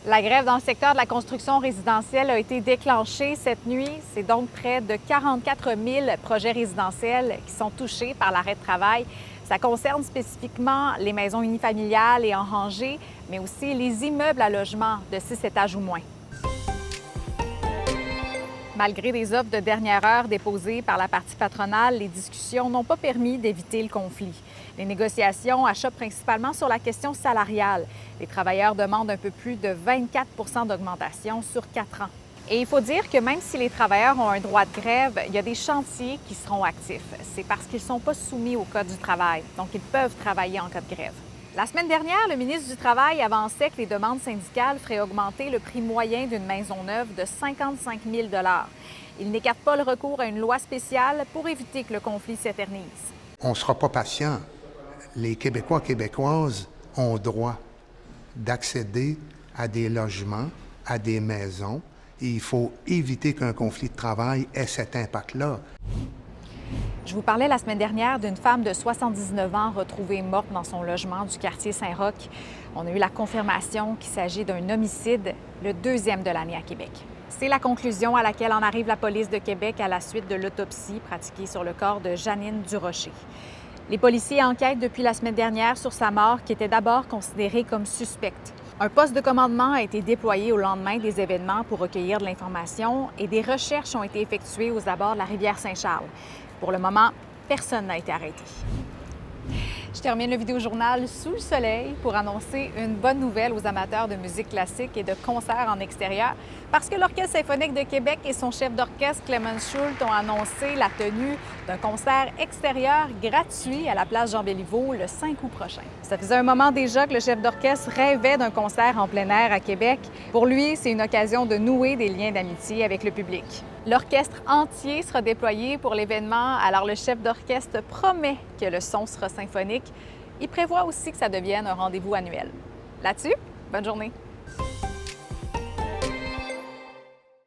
La grève dans le secteur de la construction résidentielle a été déclenchée cette nuit. C'est donc près de 44 000 projets résidentiels qui sont touchés par l'arrêt de travail. Ça concerne spécifiquement les maisons unifamiliales et en rangée, mais aussi les immeubles à logement de 6 étages ou moins. Malgré des offres de dernière heure déposées par la partie patronale, les discussions n'ont pas permis d'éviter le conflit. Les négociations achoppent principalement sur la question salariale. Les travailleurs demandent un peu plus de 24 d'augmentation sur 4 ans. Et il faut dire que même si les travailleurs ont un droit de grève, il y a des chantiers qui seront actifs. C'est parce qu'ils ne sont pas soumis au Code du travail, donc ils peuvent travailler en cas de grève. La semaine dernière, le ministre du Travail avançait que les demandes syndicales feraient augmenter le prix moyen d'une maison neuve de 55 000 $. Il n'écarte pas le recours à une loi spéciale pour éviter que le conflit s'éternise. On ne sera pas patient. Les Québécois et Québécoises ont droit d'accéder à des logements, à des maisons, et il faut éviter qu'un conflit de travail ait cet impact-là. Je vous parlais la semaine dernière d'une femme de 79 ans retrouvée morte dans son logement du quartier Saint-Roch. On a eu la confirmation qu'il s'agit d'un homicide, le deuxième de l'année à Québec. C'est la conclusion à laquelle en arrive la police de Québec à la suite de l'autopsie pratiquée sur le corps de Janine Durocher. Les policiers enquêtent depuis la semaine dernière sur sa mort, qui était d'abord considérée comme suspecte. Un poste de commandement a été déployé au lendemain des événements pour recueillir de l'information et des recherches ont été effectuées aux abords de la rivière Saint-Charles. Pour le moment, personne n'a été arrêté. Je termine le vidéojournal sous le soleil pour annoncer une bonne nouvelle aux amateurs de musique classique et de concerts en extérieur, parce que l'Orchestre symphonique de Québec et son chef d'orchestre Clemens Schult ont annoncé la tenue d'un concert extérieur gratuit à la place Jean-Béliveau le 5 août prochain. Ça faisait un moment déjà que le chef d'orchestre rêvait d'un concert en plein air à Québec. Pour lui, c'est une occasion de nouer des liens d'amitié avec le public. L'orchestre entier sera déployé pour l'événement, alors le chef d'orchestre promet que le son sera symphonique. Il prévoit aussi que ça devienne un rendez-vous annuel. Là-dessus, bonne journée!